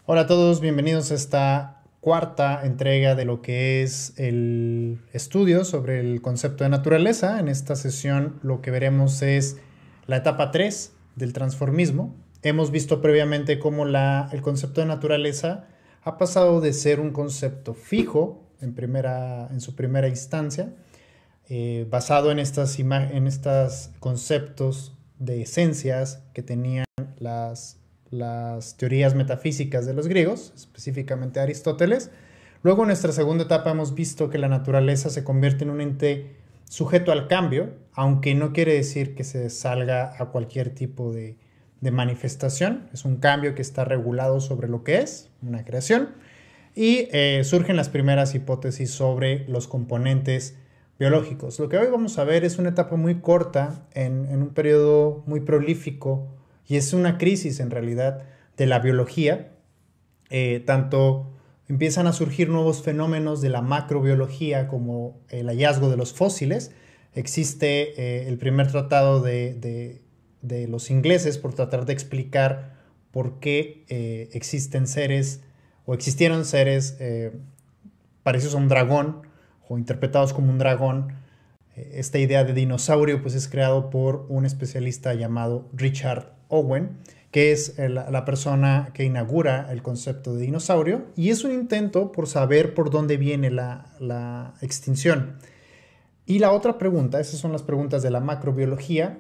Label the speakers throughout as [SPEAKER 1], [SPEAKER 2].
[SPEAKER 1] Hola a todos, bienvenidos a esta cuarta entrega de lo que es el estudio sobre el concepto de naturaleza. En esta sesión lo que veremos es la etapa 3 del transformismo. Hemos visto previamente cómo el concepto de naturaleza ha pasado de ser un concepto fijo en su primera instancia, basado en estos conceptos de esencias que tenían las teorías metafísicas de los griegos, específicamente Aristóteles. Luego en nuestra segunda etapa hemos visto que la naturaleza se convierte en un ente sujeto al cambio, aunque no quiere decir que se salga a cualquier tipo de manifestación. Es un cambio que está regulado sobre lo que es una creación. Y surgen las primeras hipótesis sobre los componentes biológicos. Lo que hoy vamos a ver es una etapa muy corta en un periodo muy prolífico y es una crisis en realidad de la biología. Tanto empiezan a surgir nuevos fenómenos de la macrobiología como el hallazgo de los fósiles. Existe el primer tratado de los ingleses por tratar de explicar por qué existen seres o existieron seres parecidos a un dragón o interpretados como un dragón. Esta idea de dinosaurio pues es creado por un especialista llamado Richard Owen, que es la persona que inaugura el concepto de dinosaurio, y es un intento por saber por dónde viene la extinción. Y la otra pregunta, esas son las preguntas de la macrobiología,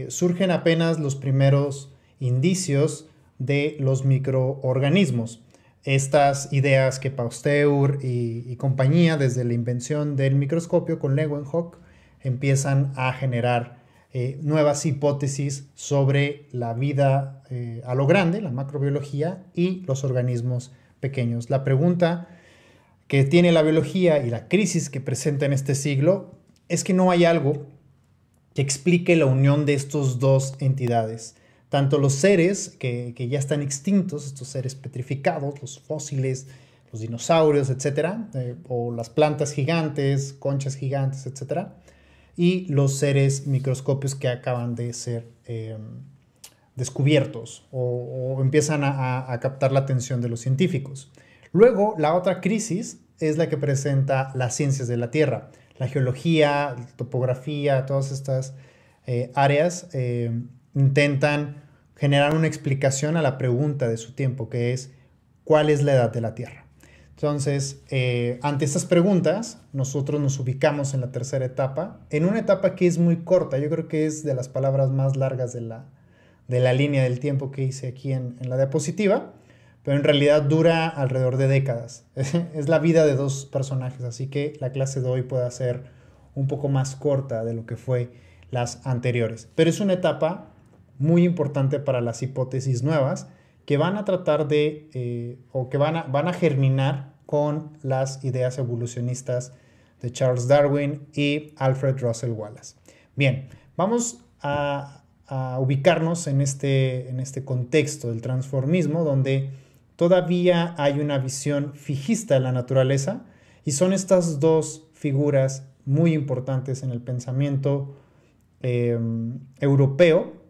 [SPEAKER 1] surgen apenas los primeros indicios de los microorganismos. Estas ideas que Pasteur y compañía, desde la invención del microscopio con Leeuwenhoek, empiezan a generar nuevas hipótesis sobre la vida a lo grande, la macrobiología y los organismos pequeños. La pregunta que tiene la biología y la crisis que presenta en este siglo es que no hay algo que explique la unión de estos dos entidades. Tanto los seres que ya están extintos, estos seres petrificados, los fósiles, los dinosaurios, etcétera, o las plantas gigantes, conchas gigantes, etcétera, y los seres microscopios que acaban de ser descubiertos o empiezan a captar la atención de los científicos. Luego, la otra crisis es la que presenta las ciencias de la Tierra, la geología, la topografía, todas estas áreas intentan generar una explicación a la pregunta de su tiempo, que es ¿cuál es la edad de la Tierra? Entonces, ante estas preguntas, nosotros nos ubicamos en la tercera etapa, en una etapa que es muy corta. Yo creo que es de las palabras más largas de la línea del tiempo que hice aquí en la diapositiva, pero en realidad dura alrededor de décadas. Es la vida de dos personajes, así que la clase de hoy puede ser un poco más corta de lo que fue las anteriores. Pero es una etapa muy importante para las hipótesis nuevas que van a tratar o que van a germinar con las ideas evolucionistas de Charles Darwin y Alfred Russel Wallace. Bien, vamos a ubicarnos en este contexto del transformismo, donde todavía hay una visión fijista de la naturaleza, y son estas dos figuras muy importantes en el pensamiento europeo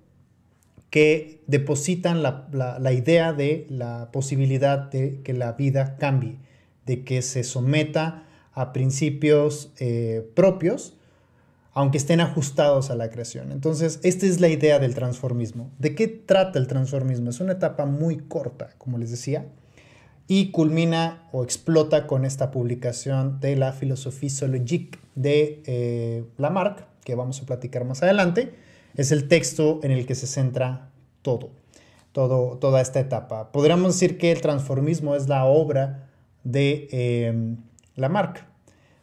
[SPEAKER 1] que depositan la idea de la posibilidad de que la vida cambie, de que se someta a principios propios, aunque estén ajustados a la creación. Entonces, esta es la idea del transformismo. ¿De qué trata el transformismo? Es una etapa muy corta, como les decía, y culmina o explota con esta publicación de la Philosophie zoologique de Lamarck, que vamos a platicar más adelante. Es el texto en el que se centra toda esta etapa. Podríamos decir que el transformismo es la obra de Lamarck.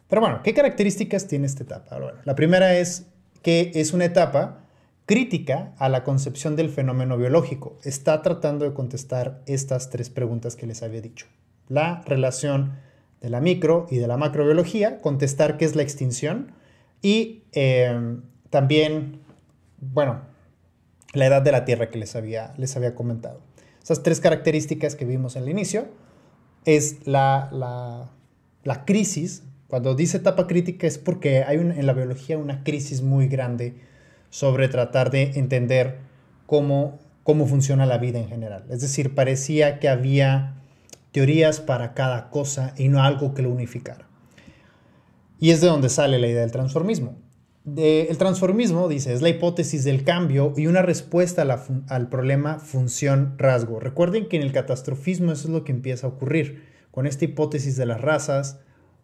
[SPEAKER 1] Pero bueno, ¿qué características tiene esta etapa? Bueno, la primera es que es una etapa crítica a la concepción del fenómeno biológico. Está tratando de contestar estas tres preguntas que les había dicho. La relación de la micro y de la macrobiología, contestar qué es la extinción y también, bueno, la edad de la Tierra que les había comentado. Esas tres características que vimos en el inicio es la crisis. Cuando dice etapa crítica es porque hay en la biología una crisis muy grande sobre tratar de entender cómo funciona la vida en general. Es decir, parecía que había teorías para cada cosa y no algo que lo unificara. Y es de donde sale la idea del transformismo. El transformismo, dice, es la hipótesis del cambio y una respuesta al problema función-rasgo. Recuerden que en el catastrofismo eso es lo que empieza a ocurrir. Con esta hipótesis de las razas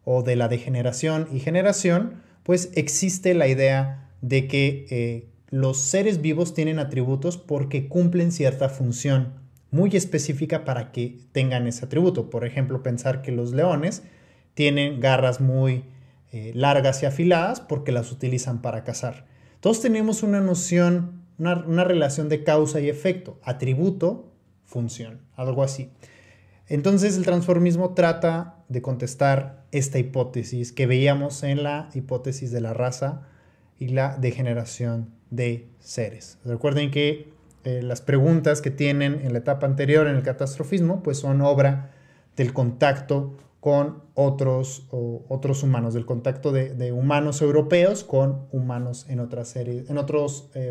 [SPEAKER 1] o de la degeneración y generación, pues existe la idea de que los seres vivos tienen atributos porque cumplen cierta función muy específica para que tengan ese atributo. Por ejemplo, pensar que los leones tienen garras muy largas y afiladas porque las utilizan para cazar. Todos tenemos una noción, una relación de causa y efecto, atributo, función, algo así. Entonces el transformismo trata de contestar esta hipótesis que veíamos en la hipótesis de la raza y la degeneración de seres. Recuerden que las preguntas que tienen en la etapa anterior en el catastrofismo pues son obra del contacto con otros humanos, del contacto de humanos europeos con humanos en otras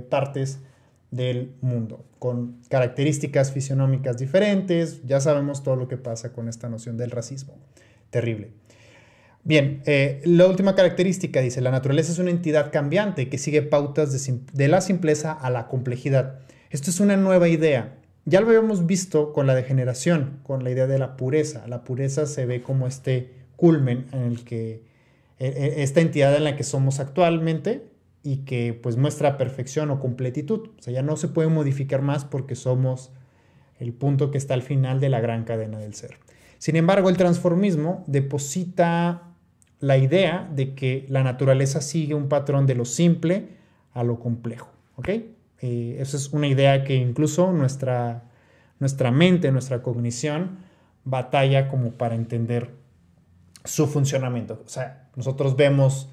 [SPEAKER 1] partes del mundo, con características fisionómicas diferentes. Ya sabemos todo lo que pasa con esta noción del racismo. Terrible. Bien, la última característica dice, la naturaleza es una entidad cambiante que sigue pautas de la simpleza a la complejidad. Esto es una nueva idea. Ya lo habíamos visto con la degeneración, con la idea de la pureza. La pureza se ve como este culmen en el que esta entidad en la que somos actualmente y que pues muestra perfección o completitud. O sea, ya no se puede modificar más porque somos el punto que está al final de la gran cadena del ser. Sin embargo, el transformismo deposita la idea de que la naturaleza sigue un patrón de lo simple a lo complejo. ¿Ok? Esa es una idea que incluso nuestra mente, nuestra cognición, batalla como para entender su funcionamiento. O sea, nosotros vemos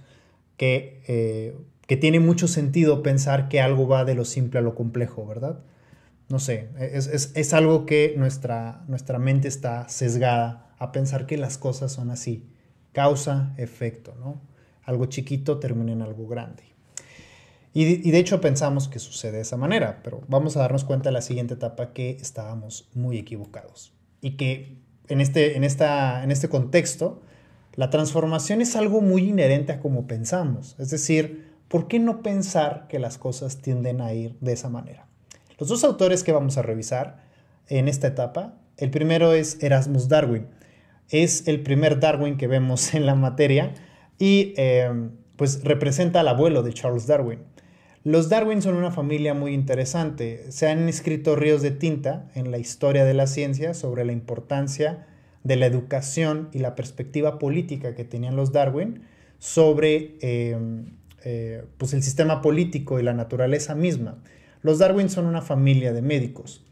[SPEAKER 1] que tiene mucho sentido pensar que algo va de lo simple a lo complejo, ¿verdad? No sé, es algo que nuestra mente está sesgada a pensar que las cosas son así. Causa, efecto, ¿no? Algo chiquito termina en algo grande. Y de hecho pensamos que sucede de esa manera, pero vamos a darnos cuenta en la siguiente etapa que estábamos muy equivocados. Y que en este contexto, la transformación es algo muy inherente a cómo pensamos. Es decir, ¿por qué no pensar que las cosas tienden a ir de esa manera? Los dos autores que vamos a revisar en esta etapa, el primero es Erasmus Darwin. Es el primer Darwin que vemos en la materia y pues representa al abuelo de Charles Darwin. Los Darwin son una familia muy interesante. Se han escrito ríos de tinta en la historia de la ciencia sobre la importancia de la educación y la perspectiva política que tenían los Darwin sobre pues el sistema político y la naturaleza misma. Los Darwin son una familia de médicos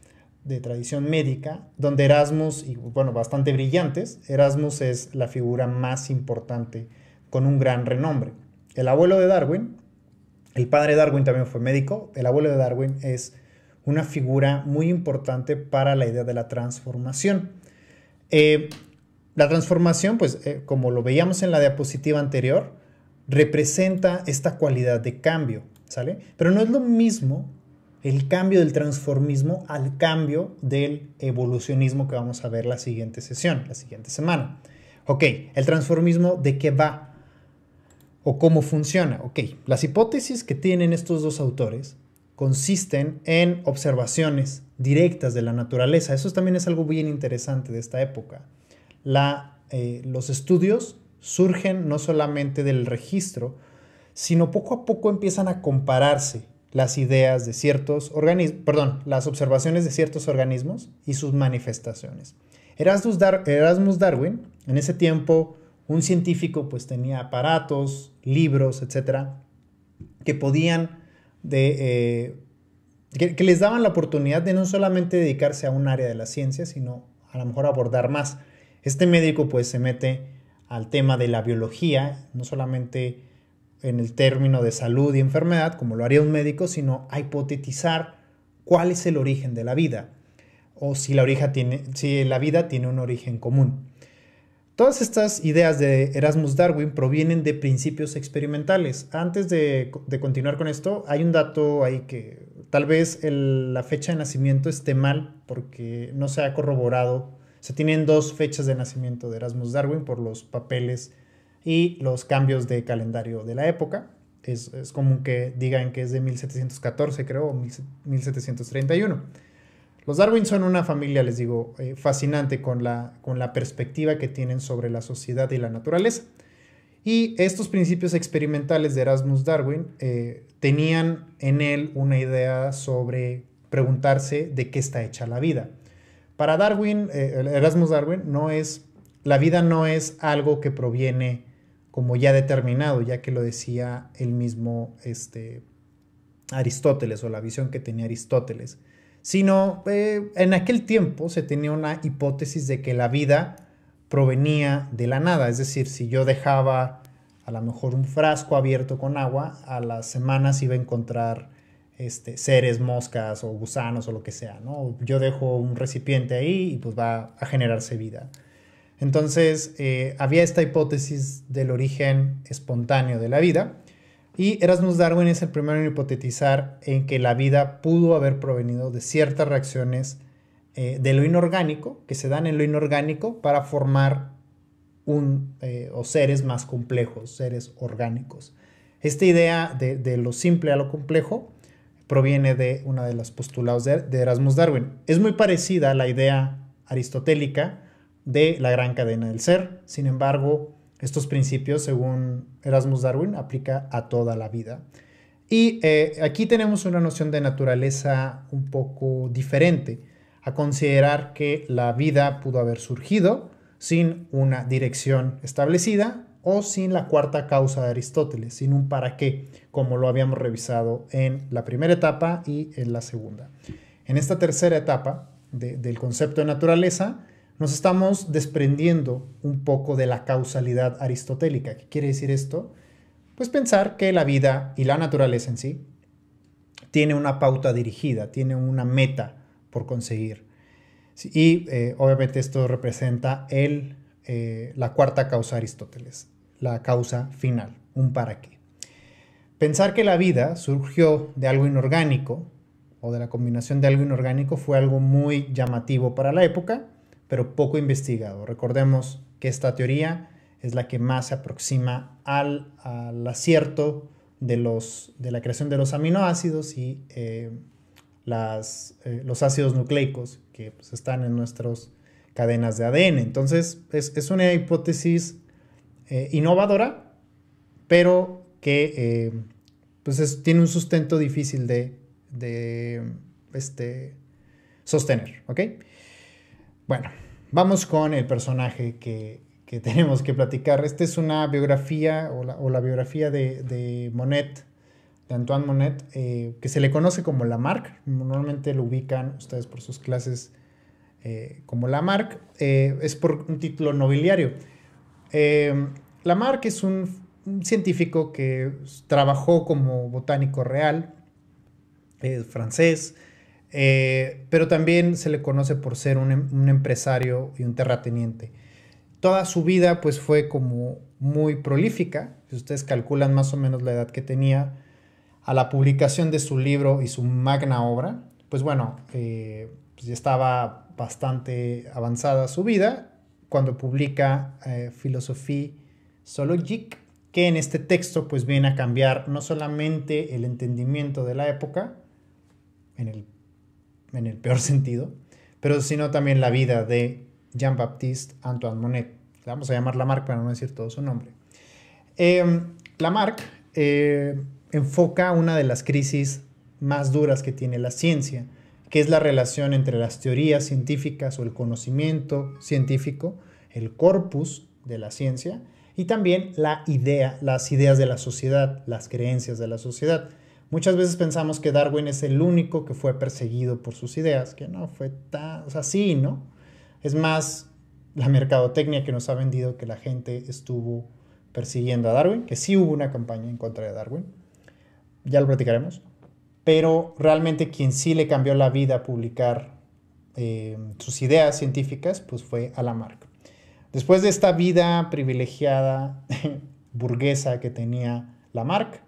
[SPEAKER 1] de tradición médica, donde Erasmus, y bueno, bastante brillantes, Erasmus es la figura más importante con un gran renombre. El abuelo de Darwin, el padre de Darwin también fue médico, el abuelo de Darwin es una figura muy importante para la idea de la transformación. La transformación, pues como lo veíamos en la diapositiva anterior, representa esta cualidad de cambio, ¿sale? Pero no es lo mismo el cambio del transformismo al cambio del evolucionismo que vamos a ver la siguiente sesión, la siguiente semana. Ok, el transformismo, ¿de qué va? ¿O cómo funciona? Ok, las hipótesis que tienen estos dos autores consisten en observaciones directas de la naturaleza. Eso también es algo bien interesante de esta época. Los estudios surgen no solamente del registro, sino poco a poco empiezan a compararse las ideas de ciertos organismos, las observaciones de ciertos organismos y sus manifestaciones. Erasmus Darwin, en ese tiempo, un científico pues tenía aparatos, libros, etcétera, que podían que les daban la oportunidad de no solamente dedicarse a un área de la ciencia, sino a lo mejor abordar más. Este médico pues se mete al tema de la biología, no solamente en el término de salud y enfermedad, como lo haría un médico, sino a hipotetizar cuál es el origen de la vida, o si la vida tiene un origen común. Todas estas ideas de Erasmus Darwin provienen de principios experimentales. Antes de continuar con esto, hay un dato ahí que tal vez la fecha de nacimiento esté mal porque no se ha corroborado Se tienen dos fechas de nacimiento de Erasmus Darwin por los papeles y los cambios de calendario de la época. Es común que digan que es de 1714, creo, o 1731. Los Darwin son una familia, les digo, fascinante con la perspectiva que tienen sobre la sociedad y la naturaleza. Y estos principios experimentales de Erasmus Darwin tenían en él una idea sobre preguntarse de qué está hecha la vida. Para Darwin, Erasmus Darwin, la vida no es algo que proviene como ya determinado, ya que lo decía el mismo Aristóteles, o la visión que tenía Aristóteles, sino en aquel tiempo se tenía una hipótesis de que la vida provenía de la nada. Es decir, si yo dejaba a lo mejor un frasco abierto con agua, a las semanas iba a encontrar seres, moscas o gusanos o lo que sea, ¿no? Yo dejo un recipiente ahí y pues va a generarse vida. Entonces había esta hipótesis del origen espontáneo de la vida, y Erasmus Darwin es el primero en hipotetizar en que la vida pudo haber provenido de ciertas reacciones de lo inorgánico, que se dan en lo inorgánico para formar o seres más complejos, seres orgánicos. Esta idea de lo simple a lo complejo proviene de uno de los postulados de Erasmus Darwin. Es muy parecida a la idea aristotélica de la gran cadena del ser. Sin embargo, estos principios, según Erasmus Darwin, aplica a toda la vida. Y aquí tenemos una noción de naturaleza un poco diferente, a considerar que la vida pudo haber surgido sin una dirección establecida o sin la cuarta causa de Aristóteles, sin un para qué, como lo habíamos revisado en la primera etapa y en la segunda. En esta tercera etapa del concepto de naturaleza, nos estamos desprendiendo un poco de la causalidad aristotélica. ¿Qué quiere decir esto? Pues pensar que la vida y la naturaleza en sí tiene una pauta dirigida, tiene una meta por conseguir. Y obviamente esto representa la cuarta causa de Aristóteles, la causa final, un para qué. Pensar que la vida surgió de algo inorgánico o de la combinación de algo inorgánico fue algo muy llamativo para la época, pero poco investigado. Recordemos que esta teoría es la que más se aproxima al acierto de la creación de los aminoácidos y los ácidos nucleicos que pues, están en nuestras cadenas de ADN. Entonces es una hipótesis innovadora, pero que tiene un sustento difícil de sostener, ¿ok? Bueno, vamos con el personaje que tenemos que platicar. Esta es una biografía o la biografía de Monet, de Antoine Monet, que se le conoce como Lamarck. Normalmente lo ubican ustedes por sus clases como Lamarck. Es por un título nobiliario. Lamarck es un científico que trabajó como botánico real, francés, pero también se le conoce por ser un empresario y un terrateniente. Toda su vida pues fue como muy prolífica. Si ustedes calculan más o menos la edad que tenía a la publicación de su libro y su magna obra, pues bueno, pues ya estaba bastante avanzada su vida cuando publica Philosophie zoologique, que en este texto pues viene a cambiar no solamente el entendimiento de la época, en el peor sentido, pero sino también la vida de Jean-Baptiste Antoine Monet. Le vamos a llamar Lamarck para no decir todo su nombre. Lamarck enfoca una de las crisis más duras que tiene la ciencia, que es la relación entre las teorías científicas o el conocimiento científico, el corpus de la ciencia, y también las ideas de la sociedad, las creencias de la sociedad. Muchas veces pensamos que Darwin es el único que fue perseguido por sus ideas, que no fue tan, o sea, sí, ¿no? Es más la mercadotecnia que nos ha vendido que la gente estuvo persiguiendo a Darwin, que sí hubo una campaña en contra de Darwin, ya lo platicaremos, pero realmente quien sí le cambió la vida a publicar sus ideas científicas, pues fue a Lamarck. Después de esta vida privilegiada burguesa que tenía Lamarck,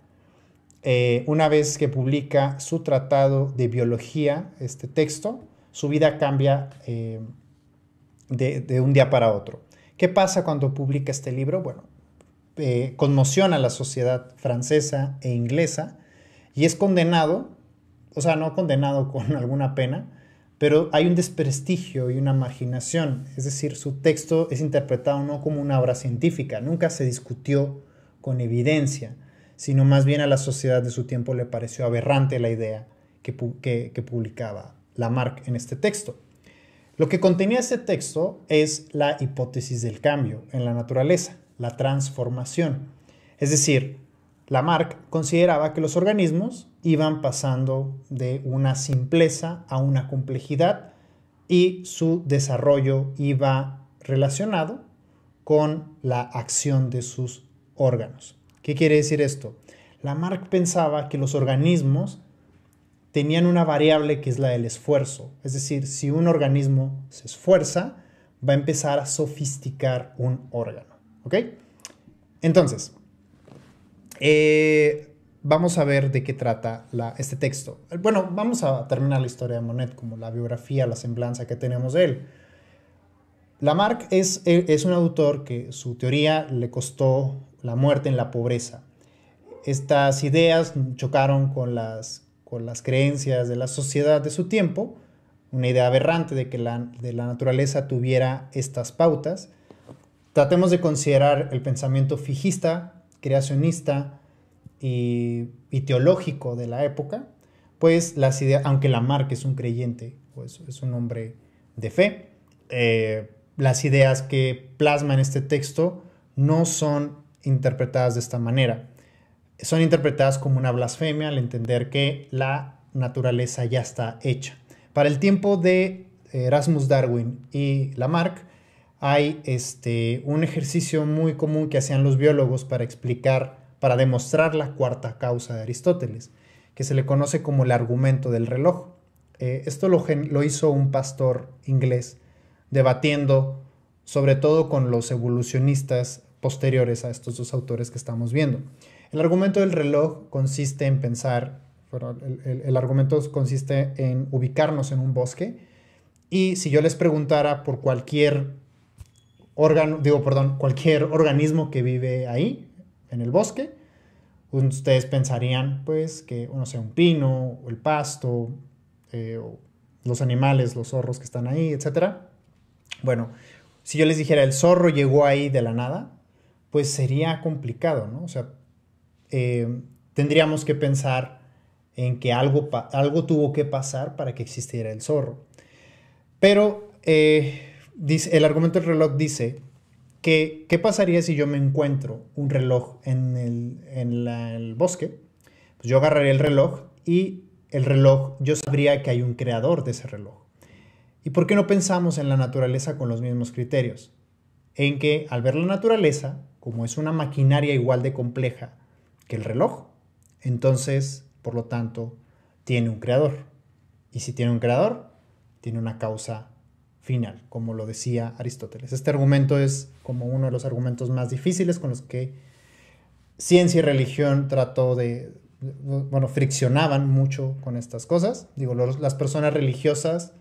[SPEAKER 1] una vez que publica su tratado de biología, este texto, su vida cambia de un día para otro. ¿Qué pasa cuando publica este libro? Bueno, conmociona a la sociedad francesa e inglesa y es condenado, o sea, no condenado con alguna pena, pero hay un desprestigio y una marginación, es decir, su texto es interpretado no como una obra científica, nunca se discutió con evidencia, sino más bien a la sociedad de su tiempo le pareció aberrante la idea que publicaba Lamarck en este texto. Lo que contenía este texto es la hipótesis del cambio en la naturaleza, la transformación. Es decir, Lamarck consideraba que los organismos iban pasando de una simpleza a una complejidad y su desarrollo iba relacionado con la acción de sus órganos. ¿Qué quiere decir esto? Lamarck pensaba que los organismos tenían una variable que es la del esfuerzo. Es decir, si un organismo se esfuerza, va a empezar a sofisticar un órgano. ¿Ok? Entonces, vamos a ver de qué trata este texto. Bueno, vamos a terminar la historia de Monnet como la biografía, la semblanza que tenemos de él. Lamarck es un autor que su teoría le costó la muerte en la pobreza. Estas ideas chocaron con las creencias de la sociedad de su tiempo, una idea aberrante de que la naturaleza tuviera estas pautas. Tratemos de considerar el pensamiento fijista, creacionista y teológico de la época, pues las ideas, aunque Lamarck es un creyente, pues es un hombre de fe, las ideas que plasma en este texto no son interpretadas de esta manera. Son interpretadas como una blasfemia al entender que la naturaleza ya está hecha. Para el tiempo de Erasmus Darwin y Lamarck hay un ejercicio muy común que hacían los biólogos para demostrar la cuarta causa de Aristóteles, que se le conoce como el argumento del reloj. Esto lo hizo un pastor inglés debatiendo sobre todo con los evolucionistas posteriores a estos dos autores que estamos viendo. El argumento del reloj consiste en pensar, el argumento consiste en ubicarnos en un bosque y si yo les preguntara por cualquier cualquier organismo que vive ahí, en el bosque, ustedes pensarían pues que, no sé, un pino, o el pasto, o los animales, los zorros que están ahí, etc. Bueno, si yo les dijera el zorro llegó ahí de la nada, pues sería complicado, ¿no? O sea, tendríamos que pensar en que algo tuvo que pasar para que existiera el zorro. Pero el argumento del reloj dice que ¿qué pasaría si yo me encuentro un reloj en el bosque? Pues yo agarraría el reloj y el reloj, yo sabría que hay un creador de ese reloj. ¿Y por qué no pensamos en la naturaleza con los mismos criterios? En que al ver la naturaleza, como es una maquinaria igual de compleja que el reloj, entonces, por lo tanto, tiene un creador. Y si tiene un creador, tiene una causa final, como lo decía Aristóteles. Este argumento es como uno de los argumentos más difíciles con los que ciencia y religión friccionaban mucho con estas cosas. Digo, las personas religiosas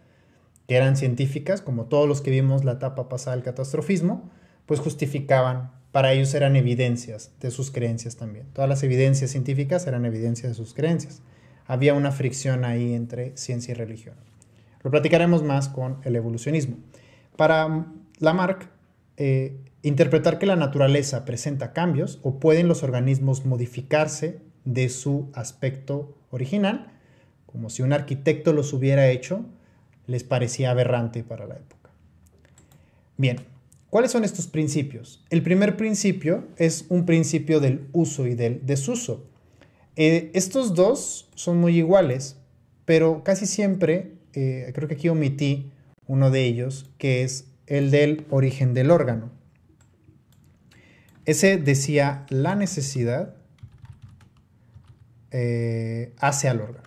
[SPEAKER 1] que eran científicas, como todos los que vimos la etapa pasada del catastrofismo, pues justificaban, para ellos eran evidencias de sus creencias también. Todas las evidencias científicas eran evidencias de sus creencias. Había una fricción ahí entre ciencia y religión. Lo platicaremos más con el evolucionismo. Para Lamarck, interpretar que la naturaleza presenta cambios o pueden los organismos modificarse de su aspecto original, como si un arquitecto los hubiera hecho, les parecía aberrante para la época. Bien, ¿cuáles son estos principios? El primer principio es un principio del uso y del desuso. Estos dos son muy iguales, pero casi siempre, creo que aquí omití uno de ellos, que es el del origen del órgano. Ese decía, la necesidad hace al órgano.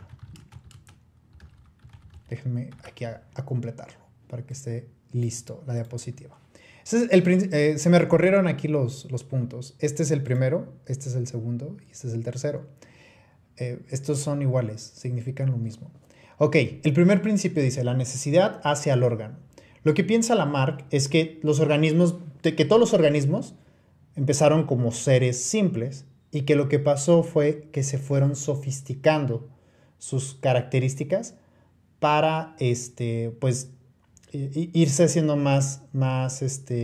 [SPEAKER 1] Déjenme aquí a completarlo para que esté listo la diapositiva. Se me recorrieron aquí los puntos. Este es el primero, este es el segundo y este es el tercero. Estos son iguales, significan lo mismo. Ok, el primer principio dice, la necesidad hace al órgano. Lo que piensa Lamarck es que que todos los organismos empezaron como seres simples y que lo que pasó fue que se fueron sofisticando sus características para pues, irse haciendo más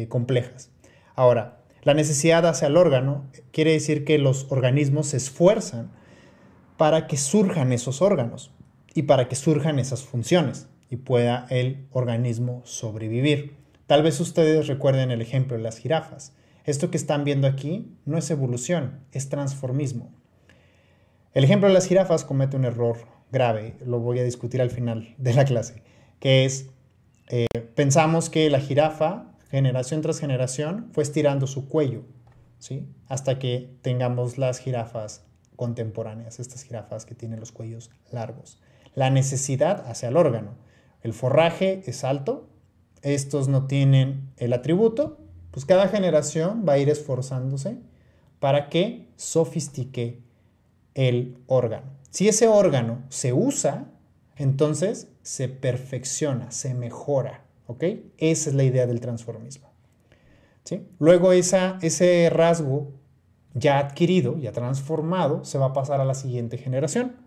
[SPEAKER 1] complejas. Ahora, la necesidad hacia el órgano quiere decir que los organismos se esfuerzan para que surjan esos órganos y para que surjan esas funciones y pueda el organismo sobrevivir. Tal vez ustedes recuerden el ejemplo de las jirafas. Esto que están viendo aquí no es evolución, es transformismo. El ejemplo de las jirafas comete un error grave, lo voy a discutir al final de la clase, que es, pensamos que la jirafa, generación tras generación, fue estirando su cuello, ¿sí? Hasta que tengamos las jirafas contemporáneas, estas jirafas que tienen los cuellos largos. La necesidad hacia el órgano. El forraje es alto, estos no tienen el atributo, pues cada generación va a ir esforzándose para que sofistique el órgano. Si ese órgano se usa, entonces se perfecciona, se mejora, ¿ok? Esa es la idea del transformismo, ¿sí? Luego ese rasgo ya adquirido, ya transformado, se va a pasar a la siguiente generación.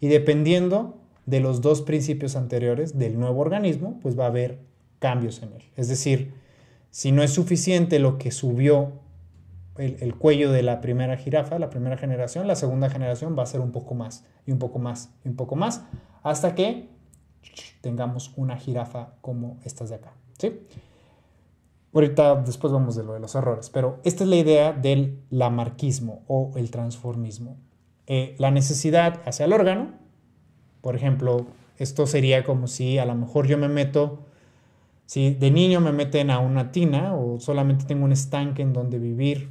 [SPEAKER 1] Y dependiendo de los dos principios anteriores del nuevo organismo, pues va a haber cambios en él. Es decir, si no es suficiente lo que subió el cuello de la primera jirafa, la primera generación, la segunda generación va a ser un poco más, y un poco más, y un poco más, hasta que tengamos una jirafa como estas de acá, ¿sí? Ahorita después vamos de lo de los errores, pero esta es la idea del lamarquismo o el transformismo. La necesidad hacia el órgano, por ejemplo, esto sería como si a lo mejor yo me meto, si de niño me meten a una tina o solamente tengo un estanque en donde vivir,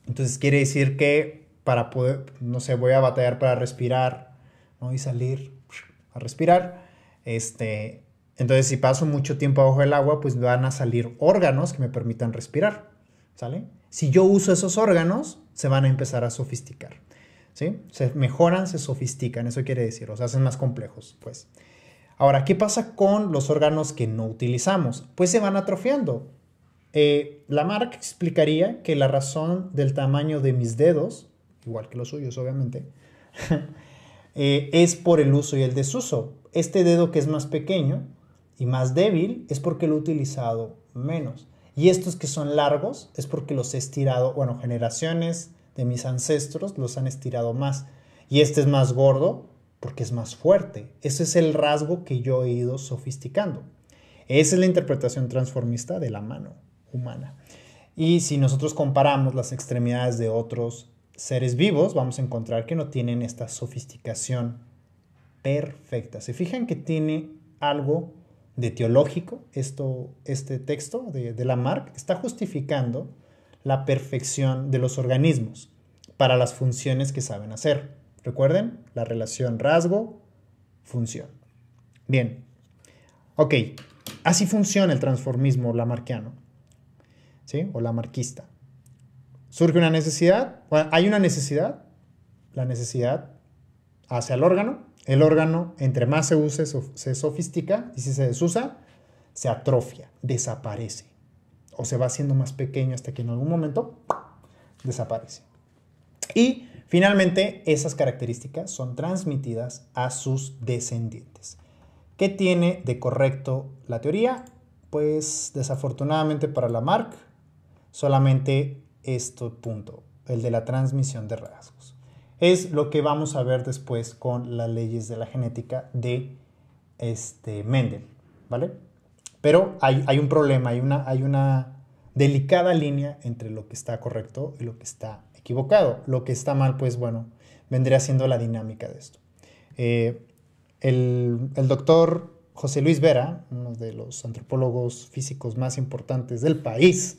[SPEAKER 1] entonces quiere decir que para poder, no sé, voy a batallar para respirar, ¿no? Y salir a respirar, entonces si paso mucho tiempo abajo del agua, pues van a salir órganos que me permitan respirar, ¿sale? Si yo uso esos órganos, se van a empezar a sofisticar, ¿sí? Se mejoran, se sofistican, eso quiere decir, o se hacen más complejos, pues. Ahora, ¿qué pasa con los órganos que no utilizamos? Pues se van atrofiando. Lamarck explicaría que la razón del tamaño de mis dedos, igual que los suyos obviamente, es por el uso y el desuso. Este dedo que es más pequeño y más débil es porque lo he utilizado menos. Y estos que son largos es porque los he estirado, bueno, generaciones de mis ancestros los han estirado más. Y este es más gordo porque es más fuerte. Ese es el rasgo que yo he ido sofisticando. Esa es la interpretación transformista de la mano humana. Y si nosotros comparamos las extremidades de otros seres vivos, vamos a encontrar que no tienen esta sofisticación perfecta. ¿Se fijan que tiene algo de teológico? Este texto de Lamarck está justificando la perfección de los organismos para las funciones que saben hacer. Recuerden la relación rasgo-función. Bien, ok, así funciona el transformismo lamarquiano, ¿sí? O lamarquista. Surge una necesidad, bueno, hay una necesidad, la necesidad hacia el órgano entre más se use se sofistica y si se desusa se atrofia, desaparece o se va haciendo más pequeño hasta que en algún momento desaparece. Y finalmente esas características son transmitidas a sus descendientes. ¿Qué tiene de correcto la teoría? Pues desafortunadamente para Lamarck solamente este punto, el de la transmisión de rasgos. Es lo que vamos a ver después con las leyes de la genética de Mendel, ¿vale? Pero hay un problema, hay una delicada línea entre lo que está correcto y lo que está equivocado. Lo que está mal, pues bueno, vendría siendo la dinámica de esto. El doctor José Luis Vera, uno de los antropólogos físicos más importantes del país,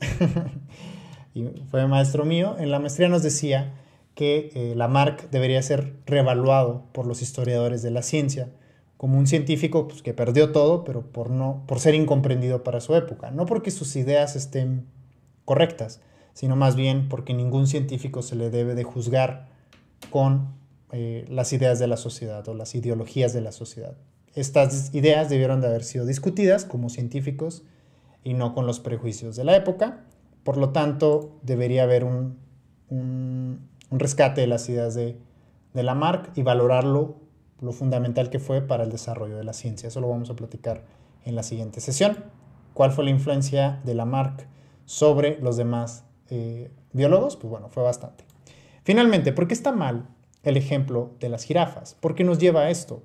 [SPEAKER 1] y fue maestro mío, en la maestría nos decía que Lamarck debería ser reevaluado por los historiadores de la ciencia como un científico pues, que perdió todo, pero por ser incomprendido para su época. No porque sus ideas estén correctas, sino más bien porque ningún científico se le debe de juzgar con las ideas de la sociedad o las ideologías de la sociedad. Estas ideas debieron de haber sido discutidas como científicos y no con los prejuicios de la época. Por lo tanto, debería haber un rescate de las ideas de Lamarck y valorarlo, lo fundamental que fue para el desarrollo de la ciencia. Eso lo vamos a platicar en la siguiente sesión. ¿Cuál fue la influencia de Lamarck sobre los demás biólogos? Pues bueno, fue bastante. Finalmente, ¿por qué está mal el ejemplo de las jirafas? ¿Por qué nos lleva a esto?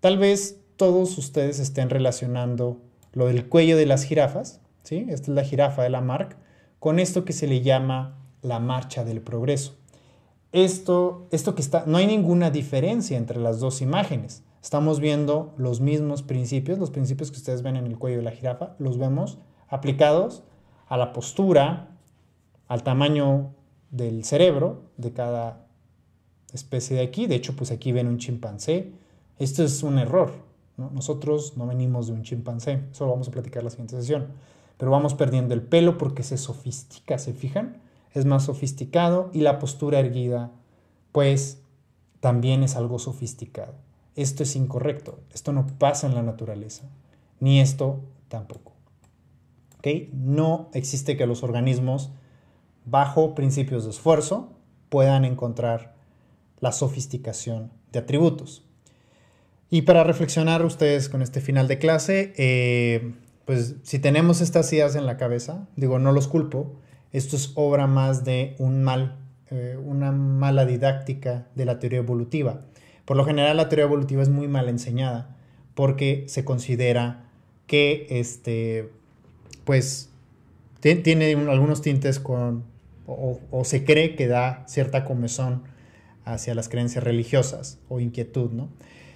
[SPEAKER 1] Tal vez todos ustedes estén relacionando lo del cuello de las jirafas, ¿sí? Esta es la jirafa de Lamarck, con esto que se le llama la marcha del progreso. Esto que está, no hay ninguna diferencia entre las dos imágenes. Estamos viendo los mismos principios, los principios que ustedes ven en el cuello de la jirafa, los vemos aplicados a la postura, al tamaño del cerebro de cada especie de aquí. De hecho, pues aquí ven un chimpancé. Esto es un error, ¿no? Nosotros no venimos de un chimpancé. Eso lo vamos a platicar en la siguiente sesión. Pero vamos perdiendo el pelo porque se sofistica, ¿se fijan? Es más sofisticado y la postura erguida, pues, también es algo sofisticado. Esto es incorrecto. Esto no pasa en la naturaleza. Ni esto tampoco. ¿Ok? No existe que los organismos, bajo principios de esfuerzo, puedan encontrar la sofisticación de atributos. Y para reflexionar ustedes con este final de clase, pues si tenemos estas ideas en la cabeza, digo, no los culpo, esto es obra más de una mala didáctica de la teoría evolutiva. Por lo general la teoría evolutiva es muy mal enseñada porque se considera que pues tiene algunos tintes o se cree que da cierta comezón hacia las creencias religiosas o inquietud, ¿no?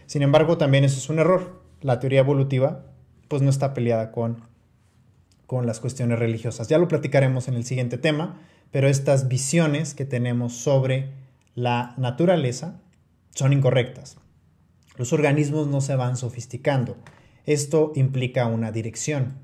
[SPEAKER 1] Sin embargo, también eso es un error. La teoría evolutiva pues no está peleada con las cuestiones religiosas. Ya lo platicaremos en el siguiente tema, pero estas visiones que tenemos sobre la naturaleza son incorrectas. Los organismos no se van sofisticando. Esto implica una dirección,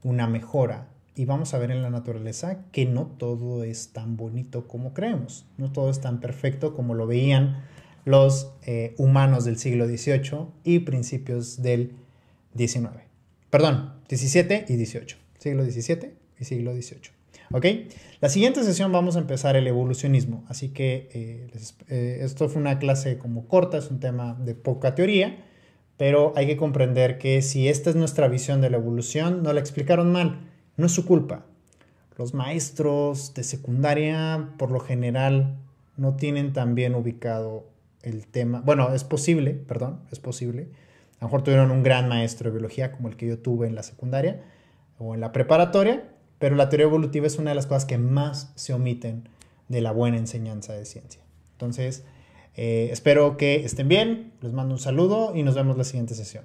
[SPEAKER 1] una mejora. Y vamos a ver en la naturaleza que no todo es tan bonito como creemos. No todo es tan perfecto como lo veían los humanos del siglo XVIII y principios del XIX. Perdón, XVII y XVIII. Siglo XVII y siglo XVIII. ¿Ok? La siguiente sesión vamos a empezar el evolucionismo. Así que esto fue una clase como corta, es un tema de poca teoría, pero hay que comprender que si esta es nuestra visión de la evolución, no la explicaron mal. No es su culpa. Los maestros de secundaria, por lo general, no tienen tan bien ubicado el tema. Bueno, es posible. A lo mejor tuvieron un gran maestro de biología como el que yo tuve en la secundaria o en la preparatoria, pero la teoría evolutiva es una de las cosas que más se omiten de la buena enseñanza de ciencia. Entonces, espero que estén bien, les mando un saludo y nos vemos la siguiente sesión.